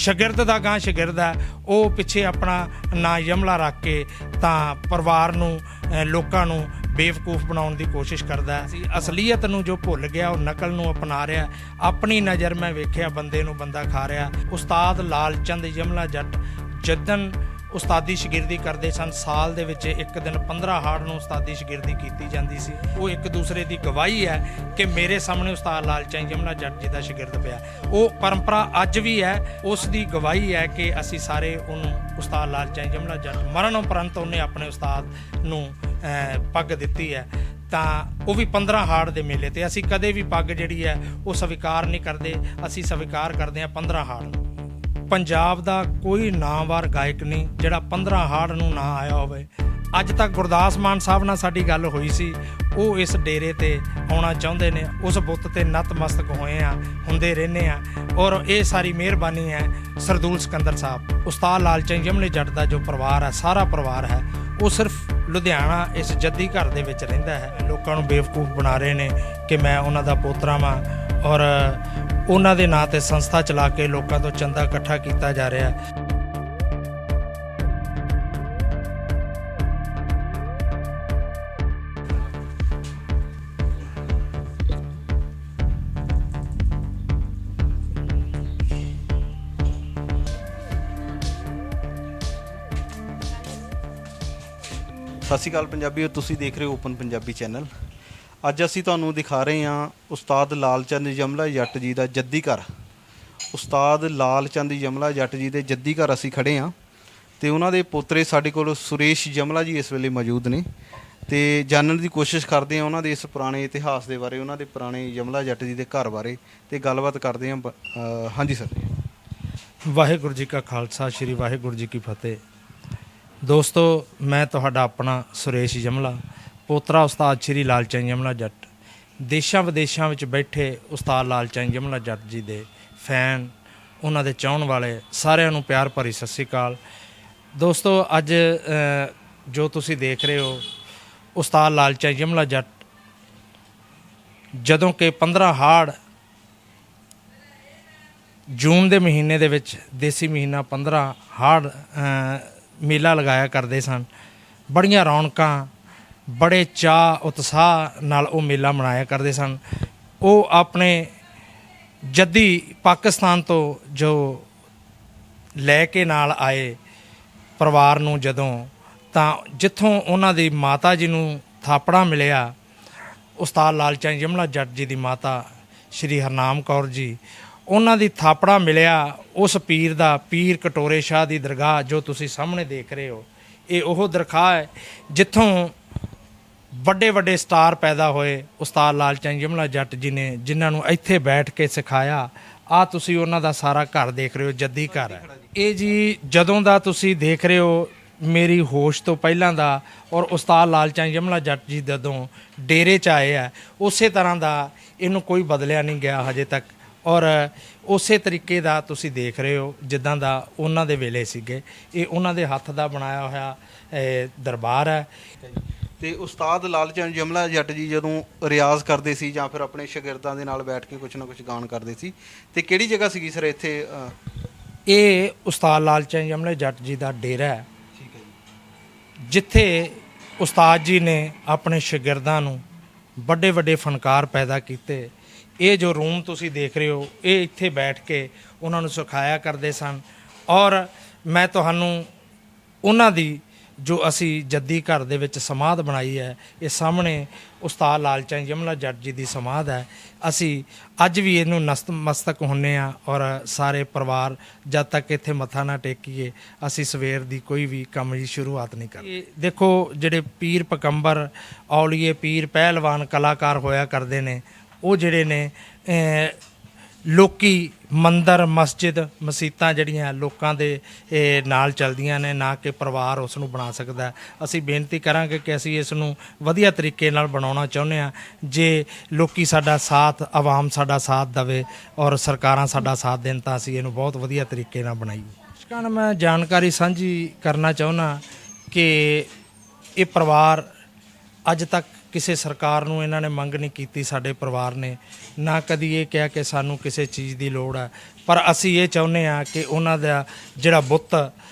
ਸ਼ਾਗਿਰਦ ਦਾ ਗਾਂ ਸ਼ਾਗਿਰਦ ਹੈ, ਉਹ ਪਿੱਛੇ ਆਪਣਾ ਨਾਂ ਯਮਲਾ ਰੱਖ ਕੇ ਤਾਂ ਪਰਿਵਾਰ ਨੂੰ ਲੋਕਾਂ ਨੂੰ ਬੇਵਕੂਫ ਬਣਾਉਣ ਦੀ ਕੋਸ਼ਿਸ਼ ਕਰਦਾ ਹੈ। ਅਸਲੀਅਤ ਨੂੰ ਜੋ ਭੁੱਲ ਗਿਆ ਉਹ ਨਕਲ ਨੂੰ ਅਪਣਾ ਰਿਹਾ। ਆਪਣੀ ਨਜ਼ਰ ਮੈਂ ਵੇਖਿਆ ਬੰਦੇ ਨੂੰ ਬੰਦਾ ਖਾ ਰਿਹਾ। ਉਸਤਾਦ ਲਾਲ ਚੰਦ ਯਮਲਾ ਜੱਟ ਜਦਨ ਉਸਤਾਦੀ ਸ਼ਾਗਿਰਦੀ ਕਰਦੇ ਸਨ, ਸਾਲ ਦੇ ਵਿੱਚ ਇੱਕ ਦਿਨ 15 ਹਾੜ ਨੂੰ ਉਸਤਾਦੀ ਸ਼ਾਗਿਰਦੀ ਕੀਤੀ ਜਾਂਦੀ ਸੀ। ਉਹ ਇੱਕ ਦੂਸਰੇ ਦੀ ਗਵਾਹੀ ਹੈ ਕਿ ਮੇਰੇ ਸਾਹਮਣੇ ਉਸਤਾਦ ਲਾਲ ਚੰਦ ਯਮਲਾ ਜੱਟ ਜੀ ਦਾ ਸ਼ਾਗਿਰਦ ਪਿਆ। ਉਹ ਪਰੰਪਰਾ ਅੱਜ ਵੀ ਹੈ, ਉਸ ਦੀ ਗਵਾਹੀ ਹੈ ਕਿ ਅਸੀਂ ਸਾਰੇ ਉਹਨੂੰ ਉਸਤਾਦ ਲਾਲ ਚੰਦ ਯਮਲਾ ਜੱਟ ਮਰਨ ਉਪਰੰਤ ਉਹਨੇ ਆਪਣੇ ਉਸਤਾਦ ਨੂੰ ਪੱਗ ਦਿੱਤੀ ਹੈ। ਤਾਂ ਉਹ ਵੀ 15 ਹਾੜ ਦੇ ਮੇਲੇ ਤੇ। ਅਸੀਂ ਕਦੇ ਵੀ ਪੱਗ ਜਿਹੜੀ ਹੈ ਉਹ ਸਵੀਕਾਰ ਨਹੀਂ ਕਰਦੇ, ਅਸੀਂ ਸਵੀਕਾਰ ਕਰਦੇ ਹਾਂ 15 ਹਾੜ ਨੂੰ। ਪੰਜਾਬ ਦਾ ਕੋਈ ਨਾਮਵਰ ਗਾਇਕ ਨਹੀਂ ਜਿਹੜਾ 15 ਹਾੜ ਨੂੰ ਨਾ ਆਇਆ ਹੋਵੇ। ਅੱਜ ਤੱਕ ਗੁਰਦਾਸ ਮਾਨ ਸਾਹਿਬ ਨਾਲ ਸਾਡੀ ਗੱਲ ਹੋਈ ਸੀ, ਉਹ ਇਸ ਡੇਰੇ ਤੇ ਆਉਣਾ ਚਾਹੁੰਦੇ ਨੇ। ਉਸ ਬੁੱਤ ਤੇ ਨਤਮਸਤਕ ਹੋਏ ਆ, ਹੁੰਦੇ ਰਹਿੰਦੇ ਆ। ਔਰ ਇਹ ਸਾਰੀ ਮਿਹਰਬਾਨੀ ਹੈ ਸਰਦੂਲ ਸਿਕੰਦਰ ਸਾਹਿਬ। ਉਸਤਾਦ ਲਾਲ ਚੰਦ ਯਮਲੇ ਜੱਟ ਦਾ ਜੋ ਪਰਿਵਾਰ ਹੈ, ਸਾਰਾ ਪਰਿਵਾਰ ਹੈ, ਉਹ ਸਿਰਫ ਲੁਧਿਆਣਾ ਇਸ ਜੱਦੀ ਘਰ ਦੇ ਵਿੱਚ ਰਹਿੰਦਾ ਹੈ। ਲੋਕਾਂ ਨੂੰ ਬੇਵਕੂਫ ਬਣਾ ਰਹੇ ਨੇ ਕਿ ਮੈਂ ਉਹਨਾਂ ਦਾ ਪੋਤਰਾ ਵਾਂ ਔਰ ਉਹਨਾਂ ਦੇ ਨਾਂ 'ਤੇ ਸੰਸਥਾ ਚਲਾ ਕੇ ਲੋਕਾਂ ਤੋਂ ਚੰਦਾ ਇਕੱਠਾ ਕੀਤਾ ਜਾ ਰਿਹਾ ਹੈ। ਸਤਿ ਸ਼੍ਰੀ ਅਕਾਲ ਪੰਜਾਬੀਓ, ਤੁਸੀਂ ਦੇਖ ਰਹੇ ਹੋ ਓਪਨ ਪੰਜਾਬੀ ਚੈਨਲ। ਅੱਜ ਅਸੀਂ ਤੁਹਾਨੂੰ ਦਿਖਾ ਰਹੇ ਹਾਂ ਉਸਤਾਦ ਲਾਲ ਚੰਦ ਯਮਲਾ ਜੱਟ ਜੀ ਦਾ ਜੱਦੀ ਘਰ। ਉਸਤਾਦ ਲਾਲ ਚੰਦ ਯਮਲਾ ਜੱਟ ਜੀ ਦੇ ਜੱਦੀ ਘਰ ਅਸੀਂ ਖੜ੍ਹੇ ਹਾਂ ਅਤੇ ਉਹਨਾਂ ਦੇ ਪੋਤਰੇ ਸਾਡੇ ਕੋਲ ਸੁਰੇਸ਼ ਯਮਲਾ ਜੀ ਇਸ ਵੇਲੇ ਮੌਜੂਦ ਨੇ ਅਤੇ ਜਾਣਨ ਦੀ ਕੋਸ਼ਿਸ਼ ਕਰਦੇ ਹਾਂ ਉਹਨਾਂ ਦੇ ਇਸ ਪੁਰਾਣੇ ਇਤਿਹਾਸ ਦੇ ਬਾਰੇ, ਉਹਨਾਂ ਦੇ ਪੁਰਾਣੇ ਯਮਲਾ ਜੱਟ ਜੀ ਦੇ ਘਰ ਬਾਰੇ ਅਤੇ ਗੱਲਬਾਤ ਕਰਦੇ ਹਾਂ। ਹਾਂਜੀ ਸਰ। ਵਾਹਿਗੁਰੂ ਜੀ ਕਾ ਖਾਲਸਾ, ਸ਼੍ਰੀ ਵਾਹਿਗੁਰੂ ਜੀ ਕੀ ਫਤਿਹ। ਦੋਸਤੋ, ਮੈਂ ਤੁਹਾਡਾ ਆਪਣਾ ਸੁਰੇਸ਼ ਯਮਲਾ, ਪੋਤਰਾ ਉਸਤਾਦ ਸ਼੍ਰੀ ਲਾਲ ਚੰਦ ਯਮਲਾ ਜੱਟ। ਦੇਸ਼ਾਂ ਵਿਦੇਸ਼ਾਂ ਵਿੱਚ ਬੈਠੇ ਉਸਤਾਦ ਲਾਲ ਚੰਦ ਯਮਲਾ ਜੱਟ ਜੀ ਦੇ ਫੈਨ, ਉਹਨਾਂ ਦੇ ਚਾਹਣ ਵਾਲੇ ਸਾਰਿਆਂ ਨੂੰ ਪਿਆਰ ਭਰੀ ਸਤਿ ਸ਼੍ਰੀ ਅਕਾਲ। ਦੋਸਤੋ, ਅੱਜ ਜੋ ਤੁਸੀਂ ਦੇਖ ਰਹੇ ਹੋ ਉਸਤਾਦ ਲਾਲ ਚੰਦ ਯਮਲਾ ਜੱਟ, ਜਦੋਂ ਕਿ 15 ਹਾੜ ਜੂਨ ਦੇ ਮਹੀਨੇ ਦੇ ਵਿੱਚ, ਦੇਸੀ ਮਹੀਨਾ 15 ਹਾੜ ਮੇਲਾ ਲਗਾਇਆ ਕਰਦੇ ਸਨ। ਬੜੀਆਂ ਰੌਣਕਾਂ, ਬੜੇ ਚਾਅ ਉਤਸ਼ਾਹ ਨਾਲ ਉਹ ਮੇਲਾ ਮਨਾਇਆ ਕਰਦੇ ਸਨ। ਉਹ ਆਪਣੇ ਜੱਦੀ ਪਾਕਿਸਤਾਨ ਤੋਂ ਜੋ ਲੈ ਕੇ ਨਾਲ ਆਏ ਪਰਿਵਾਰ ਨੂੰ, ਜਦੋਂ ਤਾਂ ਜਿੱਥੋਂ ਉਹਨਾਂ ਦੀ ਮਾਤਾ ਜੀ ਨੂੰ ਥਾਪੜਾ ਮਿਲਿਆ, ਉਸਤਾਦ ਲਾਲ ਚੰਦ ਯਮਲਾ ਜੱਟ ਜੀ ਦੀ ਮਾਤਾ ਸ਼੍ਰੀ ਹਰਨਾਮ ਕੌਰ ਜੀ, ਉਹਨਾਂ ਦੀ ਥਾਪੜਾ ਮਿਲਿਆ ਉਸ ਪੀਰ ਦਾ, ਪੀਰ ਕਟੋਰੇ ਸ਼ਾਹ ਦੀ ਦਰਗਾਹ ਜੋ ਤੁਸੀਂ ਸਾਹਮਣੇ ਦੇਖ ਰਹੇ ਹੋ। ਇਹ ਉਹ ਦਰਗਾਹ ਹੈ ਜਿੱਥੋਂ ਵੱਡੇ ਵੱਡੇ ਸਟਾਰ ਪੈਦਾ ਹੋਏ। ਉਸਤਾਦ ਲਾਲ ਚੰਦ ਯਮਲਾ ਜੱਟ ਜੀ ਨੇ ਜਿਨ੍ਹਾਂ ਨੂੰ ਇੱਥੇ ਬੈਠ ਕੇ ਸਿਖਾਇਆ। ਆਹ ਤੁਸੀਂ ਉਹਨਾਂ ਦਾ ਸਾਰਾ ਘਰ ਦੇਖ ਰਹੇ ਹੋ, ਜੱਦੀ ਘਰ ਹੈ ਇਹ ਜੀ। ਜਦੋਂ ਦਾ ਤੁਸੀਂ ਦੇਖ ਰਹੇ ਹੋ, ਮੇਰੀ ਹੋਸ਼ ਤੋਂ ਪਹਿਲਾਂ ਦਾ, ਔਰ ਉਸਤਾਦ ਲਾਲ ਚੰਦ ਯਮਲਾ ਜੱਟ ਜੀ ਜਦੋਂ ਡੇਰੇ 'ਚ ਆਏ ਆ, ਉਸੇ ਤਰ੍ਹਾਂ ਦਾ ਇਹਨੂੰ ਕੋਈ ਬਦਲਿਆ ਨਹੀਂ ਗਿਆ ਹਜੇ ਤੱਕ। ਔਰ ਉਸੇ ਤਰੀਕੇ ਦਾ ਤੁਸੀਂ ਦੇਖ ਰਹੇ ਹੋ ਜਿੱਦਾਂ ਦਾ ਉਹਨਾਂ ਦੇ ਵੇਲੇ ਸੀਗੇ। ਇਹ ਉਹਨਾਂ ਦੇ ਹੱਥ ਦਾ ਬਣਾਇਆ ਹੋਇਆ ਦਰਬਾਰ ਹੈ। ਅਤੇ ਉਸਤਾਦ ਲਾਲ ਚੰਦ ਯਮਲਾ ਜੱਟ ਜੀ ਜਦੋਂ ਰਿਆਜ਼ ਕਰਦੇ ਸੀ ਜਾਂ ਫਿਰ ਆਪਣੇ ਸ਼ਾਗਿਰਦਾਂ ਦੇ ਨਾਲ ਬੈਠ ਕੇ ਕੁਛ ਨਾ ਕੁਛ ਗਾਣ ਕਰਦੇ ਸੀ, ਅਤੇ ਕਿਹੜੀ ਜਗ੍ਹਾ ਸੀਗੀ ਸਰ ਇੱਥੇ? ਇਹ ਉਸਤਾਦ ਲਾਲ ਚੰਦ ਯਮਲਾ ਜੱਟ ਜੀ ਦਾ ਡੇਰਾ ਹੈ। ਠੀਕ ਹੈ ਜੀ। ਜਿੱਥੇ ਉਸਤਾਦ ਜੀ ਨੇ ਆਪਣੇ ਸ਼ਾਗਿਰਦਾਂ ਨੂੰ ਵੱਡੇ ਵੱਡੇ ਫਨਕਾਰ ਪੈਦਾ ਕੀਤੇ। ਇਹ ਜੋ ਰੂਮ ਤੁਸੀਂ ਦੇਖ ਰਹੇ ਹੋ, ਇਹ ਇੱਥੇ ਬੈਠ ਕੇ ਉਹਨਾਂ ਨੂੰ ਸਿਖਾਇਆ ਕਰਦੇ ਸਨ। ਔਰ ਮੈਂ ਤੁਹਾਨੂੰ ਉਹਨਾਂ ਦੀ ਜੋ ਅਸੀਂ ਜੱਦੀ ਘਰ ਦੇ ਵਿੱਚ ਸਮਾਧ ਬਣਾਈ ਹੈ, ਇਹ ਸਾਹਮਣੇ ਉਸਤਾਦ ਲਾਲ ਚੰਦ ਯਮਲਾ ਜੱਟ ਜੀ ਦੀ ਸਮਾਧ ਹੈ। ਅਸੀਂ ਅੱਜ ਵੀ ਇਹਨੂੰ ਨਤਮਸਤਕ ਹੁੰਦੇ ਹਾਂ ਔਰ ਸਾਰੇ ਪਰਿਵਾਰ ਜਦ ਤੱਕ ਇੱਥੇ ਮੱਥਾ ਨਾ ਟੇਕੀਏ, ਅਸੀਂ ਸਵੇਰ ਦੀ ਕੋਈ ਵੀ ਕੰਮ ਦੀ ਸ਼ੁਰੂਆਤ ਨਹੀਂ ਕਰਦੇ। ਦੇਖੋ, ਜਿਹੜੇ ਪੀਰ ਪਕੰਬਰ, ਔਲੀਏ, ਪੀਰ ਪਹਿਲਵਾਨ, ਕਲਾਕਾਰ ਹੋਇਆ ਕਰਦੇ ਨੇ, ਉਹ ਜਿਹੜੇ ਨੇ ਲੋਕੀ ਮੰਦਰ, ਮਸਜਿਦ, ਮਸੀਤਾਂ ਜਿਹੜੀਆਂ ਲੋਕਾਂ ਦੇ ਨਾਲ ਚੱਲਦੀਆਂ ਨੇ, ਨਾ ਕਿ ਪਰਿਵਾਰ ਉਸ ਨੂੰ ਬਣਾ ਸਕਦਾ। ਅਸੀਂ ਬੇਨਤੀ ਕਰਾਂਗੇ ਕਿ ਅਸੀਂ ਇਸ ਨੂੰ ਵਧੀਆ ਤਰੀਕੇ ਨਾਲ ਬਣਾਉਣਾ ਚਾਹੁੰਦੇ ਹਾਂ। ਜੇ ਲੋਕੀ ਸਾਡਾ ਸਾਥ, ਆਵਾਮ ਸਾਡਾ ਸਾਥ ਦੇਵੇ ਔਰ ਸਰਕਾਰਾਂ ਸਾਡਾ ਸਾਥ ਦੇਣ ਤਾਂ ਅਸੀਂ ਇਹਨੂੰ ਬਹੁਤ ਵਧੀਆ ਤਰੀਕੇ ਨਾਲ ਬਣਾਈਏ। ਦਰਸ਼ਕਾਂ ਨੂੰ ਮੈਂ ਜਾਣਕਾਰੀ ਸਾਂਝੀ ਕਰਨਾ ਚਾਹੁੰਦਾ ਕਿ ਇਹ ਪਰਿਵਾਰ ਅੱਜ ਤੱਕ ਕਿਸੇ ਸਰਕਾਰ ਨੂੰ ਇਹਨਾਂ ਨੇ ਮੰਗ ਨਹੀਂ ਕੀਤੀ, ਸਾਡੇ ਪਰਿਵਾਰ ਨੇ ਨਾ ਕਦੀ ਇਹ ਕਿਹਾ ਕਿ ਸਾਨੂੰ ਕਿਸੇ ਚੀਜ਼ ਦੀ ਲੋੜ ਹੈ। ਪਰ ਅਸੀਂ ਇਹ ਚਾਹੁੰਦੇ ਹਾਂ ਕਿ ਉਹਨਾਂ ਦਾ ਜਿਹੜਾ ਬੁੱਤ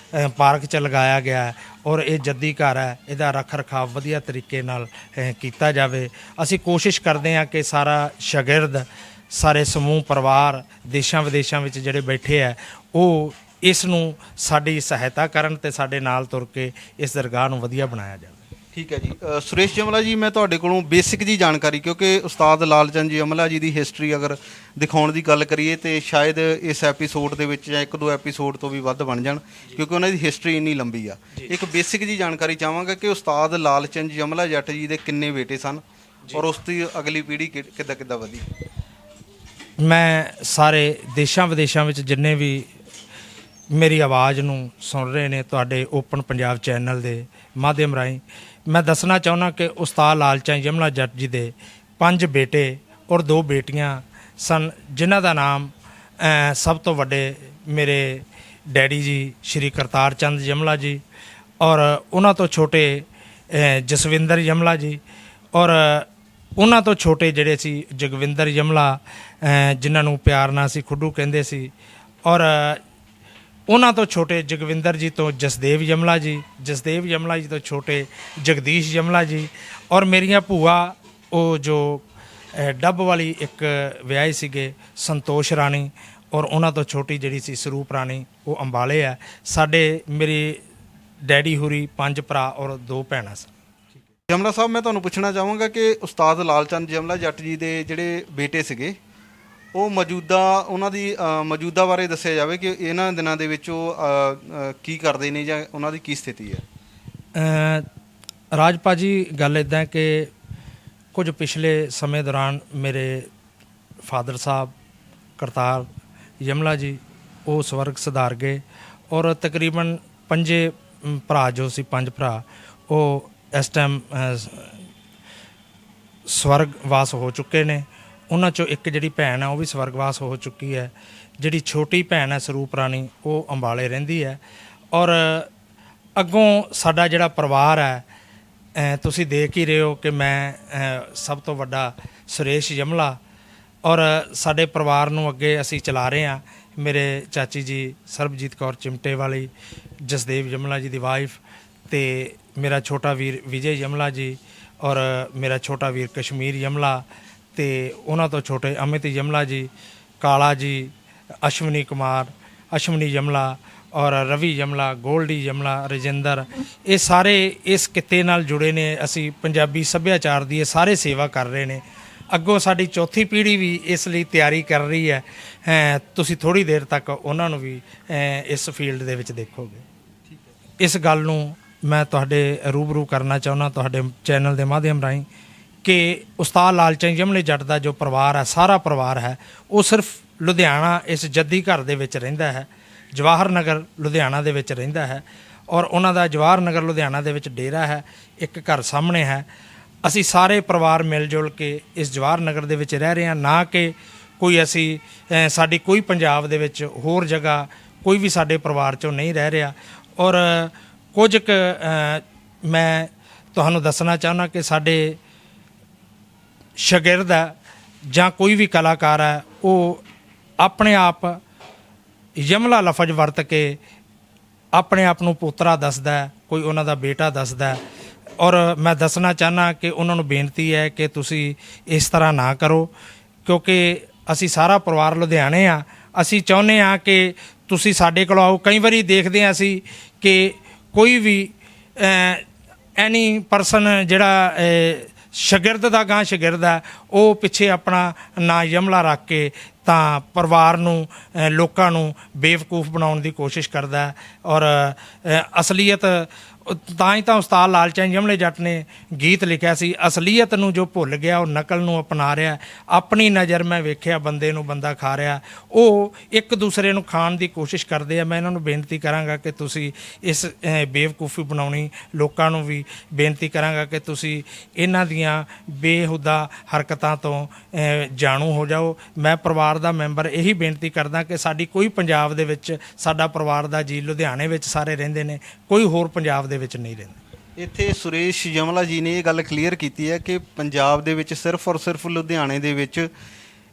ਪਾਰਕ 'ਚ ਲਗਾਇਆ ਗਿਆ ਹੈ ਔਰ ਇਹ ਜੱਦੀ ਘਰ ਹੈ, ਇਹਦਾ ਰੱਖ ਰਖਾਵ ਵਧੀਆ ਤਰੀਕੇ ਨਾਲ ਕੀਤਾ ਜਾਵੇ। ਅਸੀਂ ਕੋਸ਼ਿਸ਼ ਕਰਦੇ ਹਾਂ ਕਿ ਸਾਰਾ ਸ਼ਾਗਿਰਦ, ਸਾਰੇ ਸਮੂਹ ਪਰਿਵਾਰ ਦੇਸ਼ਾਂ ਵਿਦੇਸ਼ਾਂ ਵਿੱਚ ਜਿਹੜੇ ਬੈਠੇ ਹੈ ਉਹ ਇਸ ਨੂੰ ਸਾਡੀ ਸਹਾਇਤਾ ਕਰਨ ਤੇ ਸਾਡੇ ਨਾਲ ਤੁਰ ਕੇ ਇਸ ਦਰਗਾਹ ਨੂੰ ਵਧੀਆ ਬਣਾਇਆ ਜਾਵੇ। ਠੀਕ ਹੈ ਜੀ। ਸੁਰੇਸ਼ ਜਮਲਾ ਜੀ, ਮੈਂ ਤੁਹਾਡੇ ਕੋਲੋਂ ਬੇਸਿਕ ਜੀ ਜਾਣਕਾਰੀ, ਕਿਉਂਕਿ ਉਸਤਾਦ ਲਾਲ ਚੰਦ ਜਮਲਾ ਜੀ ਦੀ ਹਿਸਟਰੀ ਅਗਰ ਦਿਖਾਉਣ ਦੀ ਗੱਲ ਕਰੀਏ ਤੇ ਸ਼ਾਇਦ ਇਸ ਐਪੀਸੋਡ ਦੇ ਵਿੱਚ ਜਾਂ 1-2 ਐਪੀਸੋਡ ਤੋਂ ਵੀ ਵੱਧ ਬਣ ਜਾਣ, ਕਿਉਂਕਿ ਉਹਨਾਂ ਦੀ ਹਿਸਟਰੀ ਇੰਨੀ ਲੰਬੀ ਆ। ਇੱਕ ਬੇਸਿਕ ਜੀ ਜਾਣਕਾਰੀ ਚਾਹਾਂਗਾ ਕਿ ਉਸਤਾਦ ਲਾਲ ਚੰਦ ਜਮਲਾ ਜੱਟ ਜੀ ਦੇ ਕਿੰਨੇ ਬੇਟੇ ਸਨ ਔਰ ਉਸ ਦੀ ਅਗਲੀ ਪੀੜ੍ਹੀ ਕਿੱਦਾਂ ਵਧੀ। ਮੈਂ ਸਾਰੇ ਦੇਸ਼ਾਂ ਵਿਦੇਸ਼ਾਂ ਵਿੱਚ ਜਿੰਨੇ ਵੀ ਮੇਰੀ ਆਵਾਜ਼ ਨੂੰ ਸੁਣ ਰਹੇ ਨੇ, ਤੁਹਾਡੇ ਓਪਨ ਪੰਜਾਬ ਚੈਨਲ ਦੇ ਮਾਧਿਅਮ ਰਾਹੀਂ ਮੈਂ ਦੱਸਣਾ ਚਾਹੁੰਦਾ ਕਿ ਉਸਤਾਦ ਲਾਲ ਚੰਦ ਜਮਲਾ ਜੱਟ ਜੀ ਦੇ 5 ਬੇਟੇ ਔਰ 2 ਬੇਟੀਆਂ ਸਨ, ਜਿਨ੍ਹਾਂ ਦਾ ਨਾਮ ਸਭ ਤੋਂ ਵੱਡੇ ਮੇਰੇ ਡੈਡੀ ਜੀ ਸ਼੍ਰੀ ਕਰਤਾਰ ਚੰਦ ਜਮਲਾ ਜੀ, ਔਰ ਉਹਨਾਂ ਤੋਂ ਛੋਟੇ ਜਸਵਿੰਦਰ ਜਮਲਾ ਜੀ, ਔਰ ਉਹਨਾਂ ਤੋਂ ਛੋਟੇ ਜਿਹੜੇ ਸੀ ਜਗਵਿੰਦਰ ਜਮਲਾ, ਜਿਨ੍ਹਾਂ ਨੂੰ ਪਿਆਰ ਨਾਲ ਅਸੀਂ ਖੁੱਡੂ ਕਹਿੰਦੇ ਸੀ, ਔਰ ਉਹਨਾਂ ਤੋਂ ਛੋਟੇ ਜਗਵਿੰਦਰ ਜੀ ਤੋਂ ਜਸਦੇਵ ਜਮਲਾ ਜੀ, ਜਸਦੇਵ ਜਮਲਾ ਜੀ ਤੋਂ ਛੋਟੇ ਜਗਦੀਸ਼ ਜਮਲਾ ਜੀ, ਔਰ ਮੇਰੀਆਂ ਭੂਆ ਉਹ ਜੋ ਡੱਬ ਵਾਲੀ ਇੱਕ ਵਿਆਹੇ ਸੀਗੇ ਸੰਤੋਸ਼ ਰਾਣੀ, ਔਰ ਉਹਨਾਂ ਤੋਂ ਛੋਟੀ ਜਿਹੜੀ ਸੀ ਸਰੂਪ ਰਾਣੀ, ਉਹ ਅੰਬਾਲੇ ਆ। ਸਾਡੇ ਮੇਰੇ ਡੈਡੀ ਹੋਰੀ 5 ਭਰਾ ਔਰ 2 ਭੈਣਾਂ ਸਨ। ਜਮਲਾ ਸਾਹਿਬ, ਮੈਂ ਤੁਹਾਨੂੰ ਪੁੱਛਣਾ ਚਾਹਾਂਗਾ ਕਿ ਉਸਤਾਦ ਲਾਲ ਚੰਦ ਜਮਲਾ ਜੱਟ ਜੀ ਦੇ ਜਿਹੜੇ ਬੇਟੇ ਸੀਗੇ ਉਹ ਉਹਨਾਂ ਦੀ ਮੌਜੂਦਾ ਬਾਰੇ ਦੱਸਿਆ ਜਾਵੇ ਕਿ ਇਹਨਾਂ ਦਿਨਾਂ ਦੇ ਵਿੱਚ ਉਹ ਕੀ ਕਰਦੇ ਨੇ ਜਾਂ ਉਹਨਾਂ ਦੀ ਕੀ ਸਥਿਤੀ ਹੈ। ਰਾਜਪਾਲ ਜੀ, ਗੱਲ ਇੱਦਾਂ ਕਿ ਕੁਝ ਪਿਛਲੇ ਸਮੇਂ ਦੌਰਾਨ ਮੇਰੇ ਫਾਦਰ ਸਾਹਿਬ ਕਰਤਾਰ ਜਮਲਾ ਜੀ ਉਹ ਸਵਰਗ ਸਿਧਾਰ ਗਏ, ਔਰ ਤਕਰੀਬਨ 5 ਭਰਾ ਜੋ ਸੀ 5 ਭਰਾ ਉਹ ਇਸ ਟਾਈਮ ਸਵਰਗਵਾਸ ਹੋ ਚੁੱਕੇ ਨੇ। ਉਹਨਾਂ 'ਚੋਂ ਇੱਕ ਜਿਹੜੀ ਭੈਣ ਹੈ ਉਹ ਵੀ ਸਵਰਗਵਾਸ ਹੋ ਚੁੱਕੀ ਹੈ। ਜਿਹੜੀ ਛੋਟੀ ਭੈਣ ਹੈ ਸਰੂਪ ਰਾਣੀ, ਉਹ ਅੰਬਾਲੇ ਰਹਿੰਦੀ ਹੈ। ਔਰ ਅੱਗੋਂ ਸਾਡਾ ਜਿਹੜਾ ਪਰਿਵਾਰ ਹੈ, ਤੁਸੀਂ ਦੇਖ ਹੀ ਰਹੇ ਹੋ ਕਿ ਮੈਂ ਸਭ ਤੋਂ ਵੱਡਾ ਸੁਰੇਸ਼ ਜਮਲਾ, ਔਰ ਸਾਡੇ ਪਰਿਵਾਰ ਨੂੰ ਅੱਗੇ ਅਸੀਂ ਚਲਾ ਰਹੇ ਹਾਂ। ਮੇਰੇ ਚਾਚੀ ਜੀ ਸਰਬਜੀਤ ਕੌਰ ਚਿਮਟੇ ਵਾਲੀ, ਜਸਦੇਵ ਜਮਲਾ ਜੀ ਦੀ ਵਾਈਫ, ਤੇ ਮੇਰਾ ਛੋਟਾ ਵੀਰ ਵਿਜੇ ਜਮਲਾ ਜੀ, ਔਰ ਮੇਰਾ ਛੋਟਾ ਵੀਰ ਕਸ਼ਮੀਰ ਜਮਲਾ, ਤੇ ਉਹਨਾਂ ਤੋਂ ਛੋਟੇ ਅਮਿਤ ਜਮਲਾ ਜੀ, ਕਾਲਾ ਜੀ, ਅਸ਼ਵਨੀ ਕੁਮਾਰ, ਅਸ਼ਵਨੀ ਜਮਲਾ, ਔਰ ਰਵੀ ਜਮਲਾ, ਗੋਲਡੀ ਜਮਲਾ, ਰਜਿੰਦਰ, ਇਹ ਸਾਰੇ ਇਸ ਕਿੱਤੇ ਨਾਲ ਜੁੜੇ ਨੇ। ਅਸੀਂ ਪੰਜਾਬੀ ਸੱਭਿਆਚਾਰ ਦੀ ਇਹ ਸਾਰੇ ਸੇਵਾ ਕਰ ਰਹੇ ਨੇ। ਅੱਗੋਂ ਸਾਡੀ ਚੌਥੀ ਪੀੜ੍ਹੀ ਵੀ ਇਸ ਲਈ ਤਿਆਰੀ ਕਰ ਰਹੀ ਹੈ। ਤੁਸੀਂ ਥੋੜ੍ਹੀ ਦੇਰ ਤੱਕ ਉਹਨਾਂ ਨੂੰ ਵੀ ਇਸ ਫੀਲਡ ਦੇ ਵਿੱਚ ਦੇਖੋਗੇ। ਇਸ ਗੱਲ ਨੂੰ ਮੈਂ ਤੁਹਾਡੇ ਰੂਬਰੂ ਕਰਨਾ ਚਾਹੁੰਦਾ ਤੁਹਾਡੇ ਚੈਨਲ ਦੇ ਮਾਧਿਅਮ ਰਾਹੀਂ ਕਿ ਉਸਤਾਦ ਲਾਲ ਚੰਦ ਜਮਲੇ ਜੱਟ ਦਾ ਜੋ ਪਰਿਵਾਰ ਹੈ, ਸਾਰਾ ਪਰਿਵਾਰ ਹੈ, ਉਹ ਸਿਰਫ ਲੁਧਿਆਣਾ ਇਸ ਜੱਦੀ ਘਰ ਦੇ ਵਿੱਚ ਰਹਿੰਦਾ ਹੈ, ਜਵਾਹਰ ਨਗਰ ਲੁਧਿਆਣਾ ਦੇ ਵਿੱਚ ਰਹਿੰਦਾ ਹੈ, ਔਰ ਉਹਨਾਂ ਦਾ ਜਵਾਹਰ ਨਗਰ ਲੁਧਿਆਣਾ ਦੇ ਵਿੱਚ ਡੇਰਾ ਹੈ, ਇੱਕ ਘਰ ਸਾਹਮਣੇ ਹੈ। ਅਸੀਂ ਸਾਰੇ ਪਰਿਵਾਰ ਮਿਲ ਜੁਲ ਕੇ ਇਸ ਜਵਾਹਰ ਨਗਰ ਦੇ ਵਿੱਚ ਰਹਿ ਰਹੇ ਹਾਂ, ਨਾ ਕਿ ਕੋਈ ਅਸੀਂ ਸਾਡੀ ਕੋਈ ਪੰਜਾਬ ਦੇ ਵਿੱਚ ਹੋਰ ਜਗ੍ਹਾ ਕੋਈ ਵੀ ਸਾਡੇ ਪਰਿਵਾਰ 'ਚੋਂ ਨਹੀਂ ਰਹਿ ਰਿਹਾ। ਔਰ ਕੁਝ ਕੁ ਮੈਂ ਤੁਹਾਨੂੰ ਦੱਸਣਾ ਚਾਹੁੰਦਾ ਕਿ ਸਾਡੇ ਸ਼ਾਗਿਰਦ ਹੈ ਜਾਂ ਕੋਈ ਵੀ ਕਲਾਕਾਰ ਹੈ, ਉਹ ਆਪਣੇ ਆਪ ਯਮਲਾ ਲਫ਼ਜ਼ ਵਰਤ ਕੇ ਆਪਣੇ ਆਪ ਨੂੰ ਪੋਤਰਾ ਦੱਸਦਾ, ਕੋਈ ਉਹਨਾਂ ਦਾ ਬੇਟਾ ਦੱਸਦਾ। ਔਰ ਮੈਂ ਦੱਸਣਾ ਚਾਹੁੰਦਾ ਕਿ ਉਹਨਾਂ ਨੂੰ ਬੇਨਤੀ ਹੈ ਕਿ ਤੁਸੀਂ ਇਸ ਤਰ੍ਹਾਂ ਨਾ ਕਰੋ, ਕਿਉਂਕਿ ਅਸੀਂ ਸਾਰਾ ਪਰਿਵਾਰ ਲੁਧਿਆਣੇ ਆ। ਅਸੀਂ ਚਾਹੁੰਦੇ ਹਾਂ ਕਿ ਤੁਸੀਂ ਸਾਡੇ ਕੋਲ ਆਓ। ਕਈ ਵਾਰੀ ਦੇਖਦੇ ਹਾਂ ਅਸੀਂ ਕਿ ਕੋਈ ਵੀ ਐਨੀ ਪਰਸਨ ਜਿਹੜਾ ਸ਼ਾਗਿਰਦ ਦਾ ਗਾਂ ਸ਼ਾਗਿਰਦ ਹੈ, ਉਹ ਪਿੱਛੇ ਆਪਣਾ ਨਾਂ ਯਮਲਾ ਰੱਖ ਕੇ ਤਾਂ ਪਰਿਵਾਰ ਨੂੰ, ਲੋਕਾਂ ਨੂੰ ਬੇਵਕੂਫ ਬਣਾਉਣ ਦੀ ਕੋਸ਼ਿਸ਼ ਕਰਦਾ ਹੈ। ਔਰ ਅਸਲੀਅਤ ਤਾਂ ਹੀ ਤਾਂ ਉਸਤਾਦ ਲਾਲ ਚੰਦ ਜਮਲੇ ਜੱਟ ਨੇ ਗੀਤ ਲਿਖਿਆ ਸੀ, ਅਸਲੀਅਤ ਨੂੰ ਜੋ ਭੁੱਲ ਗਿਆ ਉਹ ਨਕਲ ਨੂੰ ਅਪਣਾ ਰਿਹਾ। ਆਪਣੀ ਨਜ਼ਰ ਮੈਂ ਵੇਖਿਆ ਬੰਦੇ ਨੂੰ ਬੰਦਾ ਖਾ ਰਿਹਾ। ਉਹ ਇੱਕ ਦੂਸਰੇ ਨੂੰ ਖਾਣ ਦੀ ਕੋਸ਼ਿਸ਼ ਕਰਦੇ ਆ। ਮੈਂ ਇਹਨਾਂ ਨੂੰ ਬੇਨਤੀ ਕਰਾਂਗਾ ਕਿ ਤੁਸੀਂ ਇਸ ਬੇਵਕੂਫੀ ਬਣਾਉਣੀ, ਲੋਕਾਂ ਨੂੰ ਵੀ ਬੇਨਤੀ ਕਰਾਂਗਾ ਕਿ ਤੁਸੀਂ ਇਹਨਾਂ ਦੀਆਂ ਬੇਹੁਦਾ ਹਰਕਤਾਂ ਤੋਂ ਜਾਣੂ ਹੋ ਜਾਓ। ਮੈਂ ਪਰਿਵਾਰ ਦਾ ਮੈਂਬਰ ਇਹੀ ਬੇਨਤੀ ਕਰਦਾ ਕਿ ਸਾਡੀ ਕੋਈ ਪੰਜਾਬ ਦੇ ਵਿੱਚ, ਸਾਡਾ ਪਰਿਵਾਰ ਦਾ ਜੀ ਲੁਧਿਆਣੇ ਵਿੱਚ ਸਾਰੇ ਰਹਿੰਦੇ ਨੇ, ਕੋਈ ਹੋਰ ਪੰਜਾਬ ਦੇ ਵਿੱਚ ਨਹੀਂ ਰਹਿੰਦੇ। ਇੱਥੇ ਸੁਰੇਸ਼ ਯਮਲਾ ਜੀ ਨੇ ਇਹ ਗੱਲ ਕਲੀਅਰ ਕੀਤੀ ਹੈ ਕਿ ਪੰਜਾਬ ਦੇ ਵਿੱਚ ਸਿਰਫ ਔਰ ਸਿਰਫ ਲੁਧਿਆਣੇ ਦੇ ਵਿੱਚ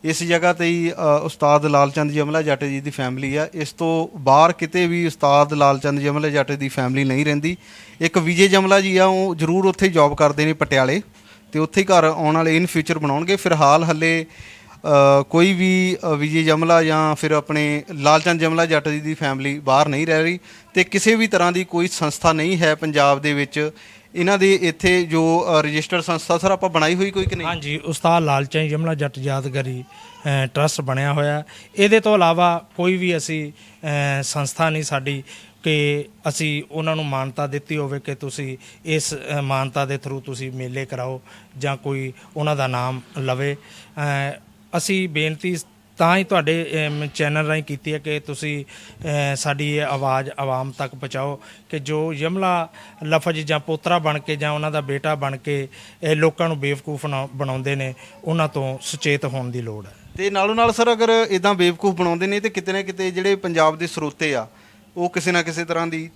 ਇਸ ਜਗ੍ਹਾ ਤੇ ਹੀ ਉਸਤਾਦ ਲਾਲ ਚੰਦ ਯਮਲਾ ਜੱਟ ਜੀ ਦੀ ਫੈਮਿਲੀ ਆ। ਇਸ ਤੋਂ ਬਾਹਰ ਕਿਤੇ ਵੀ ਉਸਤਾਦ ਲਾਲ ਚੰਦ ਯਮਲਾ ਜੱਟ ਦੀ ਫੈਮਿਲੀ ਨਹੀਂ ਰਹਿੰਦੀ। ਇੱਕ ਵਿਜੇ ਯਮਲਾ ਜੀ ਆ, ਉਹ ਜ਼ਰੂਰ ਉੱਥੇ ਜੌਬ ਕਰਦੇ ਨੇ ਪਟਿਆਲੇ, ਤੇ ਉੱਥੇ ਹੀ ਘਰ ਆਉਣ ਵਾਲੇ ਇਨ ਫਿਊਚਰ ਬਣਾਉਣਗੇ। ਫਿਲਹਾਲ ਹੱਲੇ ਕੋਈ ਵੀ ਵਿਜੇ ਯਮਲਾ ਜਾਂ ਫਿਰ ਆਪਣੇ ਲਾਲ ਚੰਦ ਯਮਲਾ ਜੱਟ ਜੀ ਦੀ ਫੈਮਿਲੀ ਬਾਹਰ ਨਹੀਂ ਰਹਿ ਰਹੀ, ਤੇ ਕਿਸੇ ਵੀ ਤਰ੍ਹਾਂ ਦੀ ਕੋਈ ਸੰਸਥਾ ਨਹੀਂ ਹੈ ਪੰਜਾਬ ਦੇ ਵਿੱਚ ਇਹਨਾਂ ਦੇ ਇੱਥੇ ਜੋ ਰਜਿਸਟਰਡ ਸੰਸਥਾ ਸਰ ਆਪਾਂ ਬਣਾਈ ਹੋਈ ਕੋਈ ਕਿ ਨਹੀਂ? ਹਾਂਜੀ, ਉਸਤਾਦ ਲਾਲ ਚੰਦ ਯਮਲਾ ਜੱਟ ਯਾਦਗਾਰੀ ਟਰੱਸਟ ਬਣਿਆ ਹੋਇਆ। ਇਹਦੇ ਤੋਂ ਇਲਾਵਾ ਕੋਈ ਵੀ ਅਸੀਂ ਸੰਸਥਾ ਨਹੀਂ ਸਾਡੀ ਕਿ ਅਸੀਂ ਉਹਨਾਂ ਨੂੰ ਮਾਨਤਾ ਦਿੱਤੀ ਹੋਵੇ ਕਿ ਤੁਸੀਂ ਇਸ ਮਾਨਤਾ ਦੇ ਥਰੂ ਤੁਸੀਂ ਮੇਲੇ ਕਰਾਓ ਜਾਂ ਕੋਈ ਉਹਨਾਂ ਦਾ ਨਾਮ ਲਵੇ। ਅਸੀਂ ਬੇਨਤੀ ਤਾਂ ਹੀ ਤੁਹਾਡੇ ਚੈਨਲ ਰਾਹੀਂ ਕੀਤੀ ਹੈ ਕਿ ਤੁਸੀਂ ਸਾਡੀ ਇਹ ਆਵਾਜ਼ ਆਵਾਮ ਤੱਕ ਪਹੁੰਚਾਓ ਕਿ ਜੋ ਯਮਲਾ ਲਫ਼ਜ਼ ਜਾਂ ਪੋਤਰਾ ਬਣ ਕੇ ਜਾਂ ਉਹਨਾਂ ਦਾ ਬੇਟਾ ਬਣ ਕੇ ਇਹ ਲੋਕਾਂ ਨੂੰ ਬੇਵਕੂਫ ਬਣਾਉਂਦੇ ਨੇ, ਉਹਨਾਂ ਤੋਂ ਸੁਚੇਤ ਹੋਣ ਦੀ ਲੋੜ ਹੈ। ਤੇ ਨਾਲੋਂ ਨਾਲ ਸਰ ਅਗਰ ਇਦਾਂ ਬੇਵਕੂਫ ਬਣਾਉਂਦੇ ਨੇ ਤੇ ਕਿਤੇ ਨਾ ਕਿਤੇ ਜਿਹੜੇ ਪੰਜਾਬ ਦੇ ਸਰੋਤੇ ਆ ਉਹ ਕਿਸੇ ਨਾ ਕਿਸੇ ਤਰ੍ਹਾਂ ਦੀ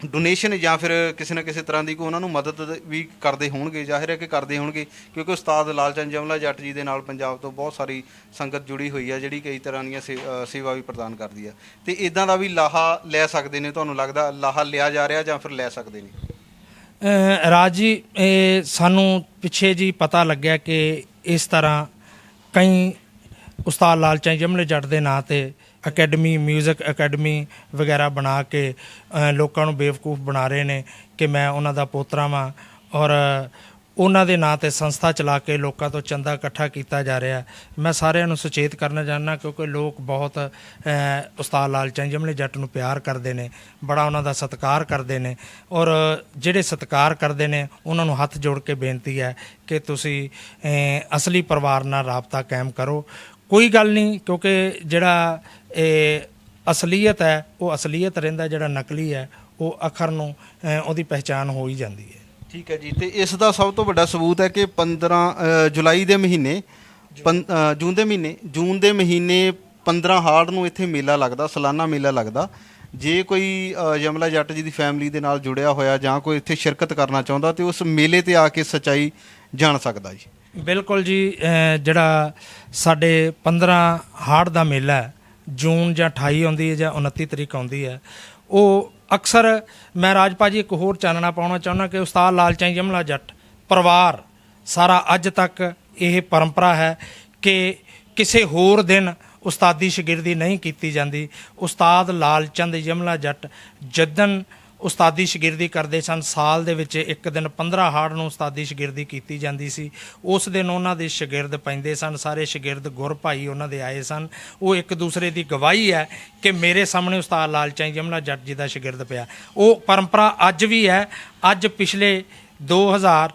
ਡੋਨੇਸ਼ਨ ਜਾਂ ਫਿਰ ਕਿਸੇ ਨਾ ਕਿਸੇ ਤਰ੍ਹਾਂ ਦੀ ਕੋਈ ਉਹਨਾਂ ਨੂੰ ਮਦਦ ਵੀ ਕਰਦੇ ਹੋਣਗੇ, ਜ਼ਾਹਿਰ ਹੈ ਕਿ ਕਰਦੇ ਹੋਣਗੇ, ਕਿਉਂਕਿ ਉਸਤਾਦ ਲਾਲ ਚੰਦ ਯਮਲਾ ਜੱਟ ਜੀ ਦੇ ਨਾਲ ਪੰਜਾਬ ਤੋਂ ਬਹੁਤ ਸਾਰੀ ਸੰਗਤ ਜੁੜੀ ਹੋਈ ਹੈ ਜਿਹੜੀ ਕਈ ਤਰ੍ਹਾਂ ਦੀਆਂ ਸੇਵਾ ਵੀ ਪ੍ਰਦਾਨ ਕਰਦੀ ਆ। ਤੇ ਇਦਾਂ ਦਾ ਵੀ ਲਾਹਾ ਲੈ ਸਕਦੇ ਨੇ, ਤੁਹਾਨੂੰ ਲੱਗਦਾ ਲਾਹਾ ਲਿਆ ਜਾ ਰਿਹਾ ਜਾਂ ਫਿਰ ਲੈ ਸਕਦੇ ਨੇ? ਰਾਜ ਜੀ, ਇਹ ਸਾਨੂੰ ਪਿੱਛੇ ਜੀ ਪਤਾ ਲੱਗਿਆ ਕਿ ਇਸ ਤਰ੍ਹਾਂ ਕਈ ਉਸਤਾਦ ਲਾਲ ਚੰਦ ਯਮਲਾ ਜੱਟ ਦੇ ਨਾਂ 'ਤੇ ਅਕੈਡਮੀ, ਮਿਊਜ਼ਿਕ ਅਕੈਡਮੀ ਵਗੈਰਾ ਬਣਾ ਕੇ ਲੋਕਾਂ ਨੂੰ ਬੇਵਕੂਫ ਬਣਾ ਰਹੇ ਨੇ ਕਿ ਮੈਂ ਉਹਨਾਂ ਦਾ ਪੋਤਰਾ ਵਾਂ, ਔਰ ਉਹਨਾਂ ਦੇ ਨਾਂ 'ਤੇ ਸੰਸਥਾ ਚਲਾ ਕੇ ਲੋਕਾਂ ਤੋਂ ਚੰਦਾ ਇਕੱਠਾ ਕੀਤਾ ਜਾ ਰਿਹਾ। ਮੈਂ ਸਾਰਿਆਂ ਨੂੰ ਸੁਚੇਤ ਕਰਨਾ ਚਾਹੁੰਦਾ ਕਿਉਂਕਿ ਲੋਕ ਬਹੁਤ ਉਸਤਾਦ ਲਾਲ ਚੰਦ ਯਮਲਾ ਜੱਟ ਨੂੰ ਪਿਆਰ ਕਰਦੇ ਨੇ, ਬੜਾ ਉਹਨਾਂ ਦਾ ਸਤਿਕਾਰ ਕਰਦੇ ਨੇ, ਔਰ ਜਿਹੜੇ ਸਤਿਕਾਰ ਕਰਦੇ ਨੇ ਉਹਨਾਂ ਨੂੰ ਹੱਥ ਜੋੜ ਕੇ ਬੇਨਤੀ ਹੈ ਕਿ ਤੁਸੀਂ ਅਸਲੀ ਪਰਿਵਾਰ ਨਾਲ ਰਾਬਤਾ ਕਾਇਮ ਕਰੋ। ਕੋਈ ਗੱਲ ਨਹੀਂ, ਕਿਉਂਕਿ ਜਿਹੜਾ ਅਸਲੀਅਤ ਹੈ ਉਹ ਅਸਲੀਅਤ ਰਹਿੰਦਾ, ਜਿਹੜਾ ਨਕਲੀ ਹੈ ਉਹ ਅੱਖਰ ਨੂੰ ਉਹਦੀ ਪਹਿਚਾਣ ਹੋ ਹੀ ਜਾਂਦੀ ਹੈ। ਠੀਕ ਹੈ ਜੀ। ਤੇ ਇਸ ਦਾ ਸਭ ਤੋਂ ਵੱਡਾ ਸਬੂਤ ਹੈ ਕਿ 15 ਜੁਲਾਈ ਦੇ ਮਹੀਨੇ ਜੂਨ ਦੇ ਮਹੀਨੇ 15 ਹਾੜ ਨੂੰ ਇੱਥੇ ਮੇਲਾ ਲੱਗਦਾ, ਸਾਲਾਨਾ ਮੇਲਾ ਲੱਗਦਾ। ਜੇ ਕੋਈ ਯਮਲਾ ਜੱਟ ਜੀ ਦੀ ਫੈਮਿਲੀ ਦੇ ਨਾਲ ਜੁੜਿਆ ਹੋਇਆ ਜਾਂ ਕੋਈ ਇੱਥੇ ਸ਼ਿਰਕਤ ਕਰਨਾ ਚਾਹੁੰਦਾ ਤੇ ਉਸ ਮੇਲੇ ਤੇ ਆ ਕੇ ਸੱਚਾਈ ਜਾਣ ਸਕਦਾ ਜੀ। ਬਿਲਕੁਲ ਜੀ, ਜਿਹੜਾ ਸਾਡੇ 15 ਹਾੜ ਦਾ ਮੇਲਾ ਹੈ, ਜੂਨ ਜਾਂ 28 ਆਉਂਦੀ ਹੈ ਜਾਂ 29 ਤਰੀਕ ਆਉਂਦੀ ਹੈ, ਉਹ ਅਕਸਰ ਮੈਂ ਰਾਜ ਭਾਜੀ ਇੱਕ ਹੋਰ ਚਾਨਣਾ ਪਾਉਣਾ ਚਾਹੁੰਦਾ ਕਿ ਉਸਤਾਦ ਲਾਲ ਚੰਦ ਯਮਲਾ ਜੱਟ ਪਰਿਵਾਰ ਸਾਰਾ ਅੱਜ ਤੱਕ ਇਹ ਪਰੰਪਰਾ ਹੈ ਕਿ ਕਿਸੇ ਹੋਰ ਦਿਨ ਉਸਤਾਦੀ ਸ਼ਾਗਿਰਦੀ ਨਹੀਂ ਕੀਤੀ ਜਾਂਦੀ। ਉਸਤਾਦ ਲਾਲ ਚੰਦ ਯਮਲਾ ਜੱਟ ਜਦਨ ਉਸਤਾਦੀ ਸ਼ਾਗਿਰਦੀ ਕਰਦੇ ਸਨ, ਸਾਲ ਦੇ ਵਿੱਚ ਇੱਕ ਦਿਨ 15 ਹਾੜ ਨੂੰ ਉਸਤਾਦੀ ਸ਼ਾਗਿਰਦੀ ਕੀਤੀ ਜਾਂਦੀ ਸੀ। ਉਸ ਦਿਨ ਉਹਨਾਂ ਦੇ ਸ਼ਾਗਿਰਦ ਪੈਂਦੇ ਸਨ, ਸਾਰੇ ਸ਼ਾਗਿਰਦ ਗੁਰ ਭਾਈ ਉਹਨਾਂ ਦੇ ਆਏ ਸਨ। ਉਹ ਇੱਕ ਦੂਸਰੇ ਦੀ ਗਵਾਹੀ ਹੈ ਕਿ ਮੇਰੇ ਸਾਹਮਣੇ ਉਸਤਾਦ ਲਾਲ ਚੰਦ ਯਮਲਾ ਜੱਟ ਜੀ ਦਾ ਸ਼ਾਗਿਰਦ ਪਿਆ। ਉਹ ਪਰੰਪਰਾ ਅੱਜ ਵੀ ਹੈ। ਅੱਜ ਪਿਛਲੇ 2000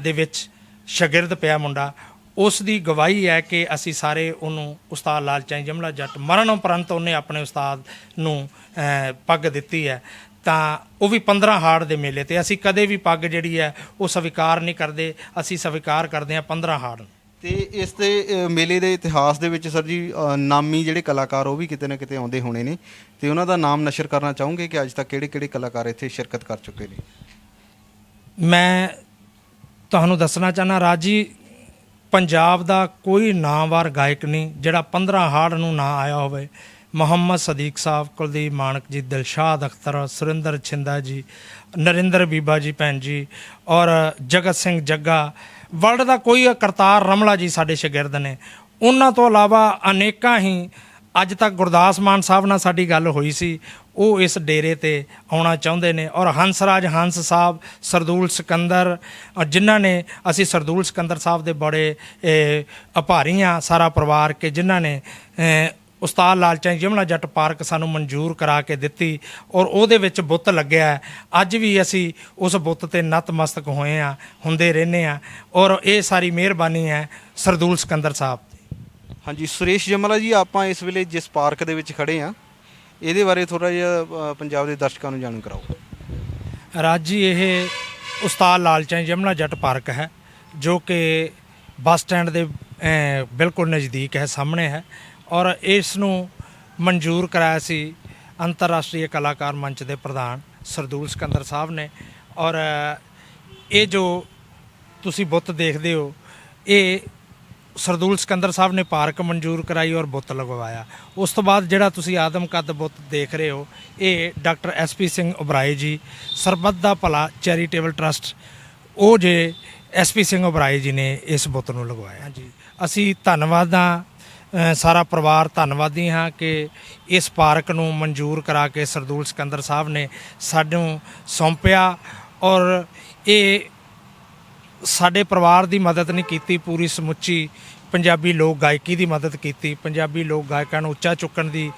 ਦੇ ਵਿੱਚ ਸ਼ਾਗਿਰਦ ਪਿਆ ਮੁੰਡਾ, ਉਸ ਦੀ ਗਵਾਹੀ ਹੈ ਕਿ ਅਸੀਂ ਸਾਰੇ ਉਹਨੂੰ ਉਸਤਾਦ ਲਾਲ ਚੰਦ ਯਮਲਾ ਜੱਟ ਮਰਨ ਉਪਰੰਤ ਉਹਨੇ ਆਪਣੇ ਉਸਤਾਦ ਨੂੰ ਪੱਗ ਦਿੱਤੀ ਹੈ। ਤਾਂ ਉਹ ਵੀ 15 ਹਾੜ ਦੇ ਮੇਲੇ ਤੇ। ਅਸੀਂ ਕਦੇ ਵੀ ਪੱਗ ਜਿਹੜੀ ਹੈ ਉਹ ਸਵੀਕਾਰ ਨਹੀਂ ਕਰਦੇ, ਅਸੀਂ ਸਵੀਕਾਰ ਕਰਦੇ ਹਾਂ 15 ਹਾੜ। ਤੇ ਇਸ ਦੇ ਮੇਲੇ ਦੇ ਇਤਿਹਾਸ ਦੇ ਵਿੱਚ ਸਰ ਜੀ ਨਾਮੀ ਜਿਹੜੇ ਕਲਾਕਾਰ ਉਹ ਵੀ ਕਿਤੇ ਨਾ ਕਿਤੇ ਆਉਂਦੇ ਹੋਣੇ ਨੇ, ਤੇ ਉਹਨਾਂ ਦਾ ਨਾਮ ਨਸ਼ਰ ਕਰਨਾ ਚਾਹੋਗੇ ਕਿ ਅੱਜ ਤੱਕ ਕਿਹੜੇ ਕਲਾਕਾਰ ਇੱਥੇ ਸ਼ਿਰਕਤ ਕਰ ਚੁੱਕੇ ਨੇ? ਮੈਂ ਤੁਹਾਨੂੰ ਦੱਸਣਾ ਚਾਹੁੰਦਾ ਰਾਜੀ, ਪੰਜਾਬ ਦਾ ਕੋਈ ਨਾਮਵਾਰ ਗਾਇਕ ਨਹੀਂ ਜਿਹੜਾ 15 ਹਾੜ ਨੂੰ ਨਾ ਆਇਆ ਹੋਵੇ। ਮੁਹੰਮਦ ਸਦੀਕ ਸਾਹਿਬ, ਕੁਲਦੀਪ ਮਾਨਕ ਜੀ, ਦਿਲਸ਼ਾਦ ਅਖਤਰ, ਸੁਰਿੰਦਰ ਛਿੰਦਾ ਜੀ, ਨਰਿੰਦਰ ਬੀਬਾ ਜੀ ਭੈਣ ਜੀ, ਔਰ ਜਗਤ ਸਿੰਘ ਜੱਗਾ, ਵਰਲਡ ਦਾ ਕੋਈ ਕਰਤਾਰ ਰਮਲਾ ਜੀ ਸਾਡੇ ਸ਼ਾਗਿਰਦ ਨੇ। ਉਹਨਾਂ ਤੋਂ ਇਲਾਵਾ ਅਨੇਕਾਂ ਹੀ, ਅੱਜ ਤੱਕ ਗੁਰਦਾਸ ਮਾਨ ਸਾਹਿਬ ਨਾਲ ਸਾਡੀ ਗੱਲ ਹੋਈ ਸੀ, ਉਹ ਇਸ ਡੇਰੇ ਤੇ ਆਉਣਾ ਚਾਹੁੰਦੇ ਨੇ। ਔਰ ਹੰਸਰਾਜ ਹੰਸ ਸਾਹਿਬ, ਸਰਦੂਲ ਸਿਕੰਦਰ, ਜਿਨ੍ਹਾਂ ਨੇ, ਅਸੀਂ ਸਰਦੂਲ ਸਿਕੰਦਰ ਸਾਹਿਬ ਦੇ ਬੜੇ ਆਭਾਰੀ ਹਾਂ ਸਾਰਾ ਪਰਿਵਾਰ ਕਿ ਜਿਨ੍ਹਾਂ ਨੇ ਉਸਤਾਦ ਲਾਲ ਚੰਦ ਯਮਲਾ ਜੱਟ ਪਾਰਕ ਸਾਨੂੰ ਮਨਜ਼ੂਰ ਕਰਾ ਕੇ ਦਿੱਤੀ, ਔਰ ਉਹਦੇ ਵਿੱਚ ਬੁੱਤ ਲੱਗਿਆ। ਅੱਜ ਵੀ ਅਸੀਂ ਉਸ ਬੁੱਤ ਤੇ ਨਤਮਸਤਕ ਹੋਏ ਹਾਂ, ਹੁੰਦੇ ਰਹਿੰਦੇ ਹਾਂ, ਔਰ ਇਹ ਸਾਰੀ ਮਿਹਰਬਾਨੀ ਹੈ ਸਰਦੂਲ ਸਿਕੰਦਰ ਸਾਹਿਬ ਦੀ। ਹਾਂਜੀ ਸੁਰੇਸ਼ ਯਮਲਾ ਜੀ, ਆਪਾਂ ਇਸ ਵੇਲੇ ਜਿਸ ਪਾਰਕ ਦੇ ਵਿੱਚ ਖੜੇ ਹਾਂ ਇਹਦੇ ਬਾਰੇ ਥੋੜ੍ਹਾ ਜਿਹਾ ਪੰਜਾਬ ਦੇ ਦਰਸ਼ਕਾਂ ਨੂੰ ਜਾਣੂ ਕਰਾਓ। ਰਾਜ ਜੀ, ਇਹ ਉਸਤਾਦ ਲਾਲ ਚੰਦ ਯਮਲਾ ਜੱਟ ਪਾਰਕ ਹੈ ਜੋ ਕਿ ਬੱਸ ਸਟੈਂਡ ਦੇ ਬਿਲਕੁਲ ਨਜ਼ਦੀਕ ਹੈ, ਸਾਹਮਣੇ ਹੈ, ਔਰ ਇਸ ਨੂੰ ਮਨਜ਼ੂਰ ਕਰਾਇਆ ਸੀ ਅੰਤਰਰਾਸ਼ਟਰੀ ਕਲਾਕਾਰ ਮੰਚ ਦੇ ਪ੍ਰਧਾਨ ਸਰਦੂਲ ਸਿਕੰਦਰ ਸਾਹਿਬ ਨੇ। ਔਰ ਇਹ ਜੋ ਤੁਸੀਂ ਬੁੱਤ ਦੇਖਦੇ ਹੋ, ਇਹ ਸਰਦੂਲ ਸਿਕੰਦਰ ਸਾਹਿਬ ਨੇ ਪਾਰਕ ਮਨਜ਼ੂਰ ਕਰਾਈ ਔਰ ਬੁੱਤ ਲਗਵਾਇਆ। ਉਸ ਤੋਂ ਬਾਅਦ ਜਿਹੜਾ ਤੁਸੀਂ ਆਦਮ ਕੱਦ ਬੁੱਤ ਦੇਖ ਰਹੇ ਹੋ, ਇਹ ਡਾਕਟਰ ਐਸਪੀ ਸਿੰਘ ਉਬਰਾਏ ਜੀ, ਸਰਬੱਤ ਦਾ ਭਲਾ ਚੈਰੀਟੇਬਲ ਟਰਸਟ, ਉਹ ਜੇ ਐਸਪੀ ਸਿੰਘ ਉਬਰਾਏ ਜੀ ਨੇ ਇਸ ਬੁੱਤ ਨੂੰ ਲਗਵਾਇਆ ਜੀ। ਅਸੀਂ ਧੰਨਵਾਦ ਹਾਂ, ਸਾਰਾ ਪਰਿਵਾਰ ਧੰਨਵਾਦੀ ਹਾਂ ਕਿ ਇਸ ਪਾਰਕ ਨੂੰ ਮਨਜ਼ੂਰ ਕਰਾ ਕੇ ਸਰਦੂਲ ਸਿਕੰਦਰ ਸਾਹਿਬ ਨੇ ਸਾਨੂੰ ਸੌਂਪਿਆ। ਔਰ ਇਹ ਸਾਡੇ ਪਰਿਵਾਰ ਦੀ ਮਦਦ ਨਹੀਂ ਕੀਤੀ, ਪੂਰੀ ਸਮੁੱਚੀ ਪੰਜਾਬੀ ਲੋਕ ਗਾਇਕੀ ਦੀ ਮਦਦ ਕੀਤੀ, ਪੰਜਾਬੀ ਲੋਕ ਗਾਇਕਾਂ ਨੂੰ ਉੱਚਾ ਚੁੱਕਣ ਦੀ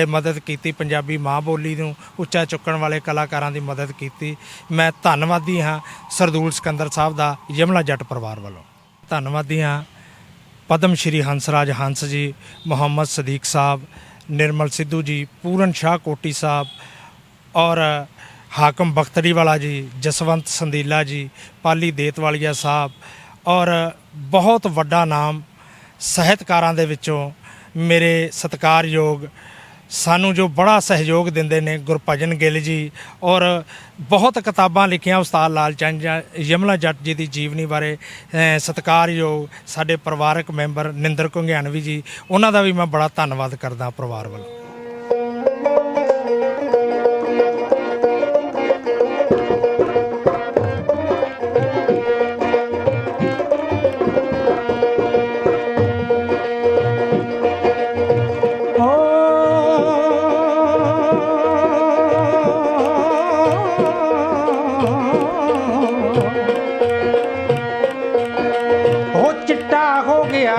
ਮਦਦ ਕੀਤੀ, ਪੰਜਾਬੀ ਮਾਂ ਬੋਲੀ ਨੂੰ ਉੱਚਾ ਚੁੱਕਣ ਵਾਲੇ ਕਲਾਕਾਰਾਂ ਦੀ ਮਦਦ ਕੀਤੀ। ਮੈਂ ਧੰਨਵਾਦੀ ਹਾਂ ਸਰਦੂਲ ਸਿਕੰਦਰ ਸਾਹਿਬ ਦਾ ਯਮਲਾ ਜੱਟ ਪਰਿਵਾਰ ਵੱਲੋਂ। ਧੰਨਵਾਦੀ ਹਾਂ ਪਦਮ ਸ਼੍ਰੀ ਹੰਸਰਾਜ ਹੰਸ ਜੀ, ਮੁਹੰਮਦ ਸਦੀਕ ਸਾਹਿਬ, ਨਿਰਮਲ ਸਿੱਧੂ ਜੀ, ਪੂਰਨ ਸ਼ਾਹ ਕੋਟੀ ਸਾਹਿਬ ਔਰ ਹਾਕਮ ਬਖਤਰੀ ਵਾਲਾ ਜੀ, ਜਸਵੰਤ ਸੰਦੀਲਾ ਜੀ, ਪਾਲੀ ਦੇਤਵਾਲੀਆ ਸਾਹਿਬ ਔਰ ਬਹੁਤ ਵੱਡਾ ਨਾਮ ਸਾਹਿਤਕਾਰਾਂ ਦੇ ਵਿੱਚੋਂ ਮੇਰੇ ਸਤਿਕਾਰਯੋਗ ਸਾਨੂੰ ਜੋ ਬੜਾ ਸਹਿਯੋਗ ਦਿੰਦੇ ਨੇ ਗੁਰਭਜਨ ਗਿੱਲ ਜੀ, ਔਰ ਬਹੁਤ ਕਿਤਾਬਾਂ ਲਿਖੀਆਂ ਉਸਤਾਦ ਲਾਲ ਚੰਦ ਯਮਲਾ ਜੱਟ ਜੀ ਦੀ ਜੀਵਨੀ ਬਾਰੇ। ਸਤਿਕਾਰਯੋਗ ਸਾਡੇ ਪਰਿਵਾਰਕ ਮੈਂਬਰ ਨਿੰਦਰ ਘੁੰਗਿਆਣਵੀ ਜੀ, ਉਹਨਾਂ ਦਾ ਵੀ ਮੈਂ ਬੜਾ ਧੰਨਵਾਦ ਕਰਦਾ ਪਰਿਵਾਰ ਵੱਲੋਂ।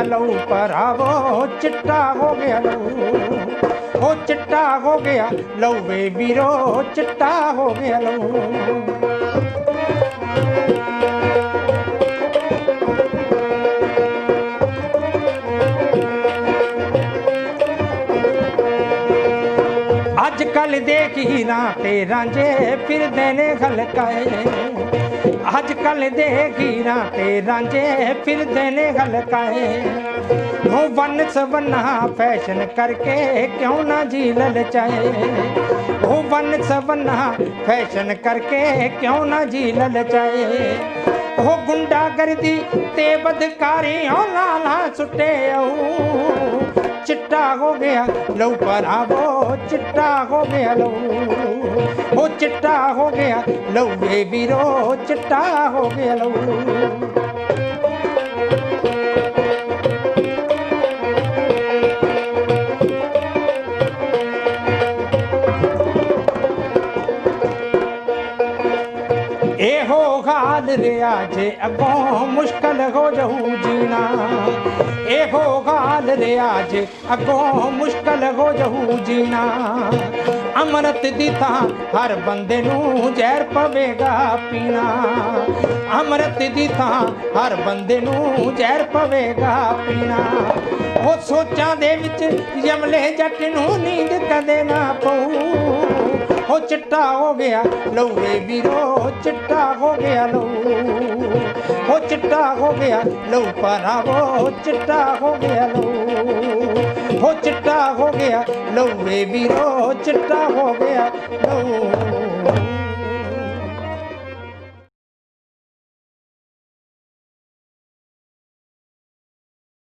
लहू भरावो चिट्टा हो गया लहू, हो चिट्टा हो गया लहू वे वीरो, चिट्टा हो गया लहू। अजकल देखी ना ते रांझे फिर देने खलकाए, अजकल देखी ना ते रांझे फिर देने खलकाए। वो वन सवन्ना फैशन करके क्यों ना जी ललचाए, वो वन सवन्ना फैशन करके क्यों ना जी ललचाए। वो गुंडागर्दी ते बदकारी लाला सुटे चिट्टा हो गया लहू भरावो, चिट्टा हो गया लहू, हो चिट्टा हो गया लहू वे वीरो, चिट्टा हो गया लहू। एहो हाल रिया जे अगों मुश्किल हो जाऊ जीना, एहो हाल रिया जे अगों मुश्किल हो जाऊ जीना। अमृत दी थां हर बंदे नूं जहर पवेगा पीना, अमृत दी थां हर बंदे नूं जहर पवेगा पीना। वो सोचां दे विच यमले जट नूं नींद कदे ना पऊ, हो चिट्टा हो गया लहू वे वीरो, चिट्टा हो गया लहू, हो चिट्टा हो गया लहू भरावो, चिट्टा हो गया लहू, हो चिट्टा हो गया लहू वे वीरो, चिट्टा हो गया लहू।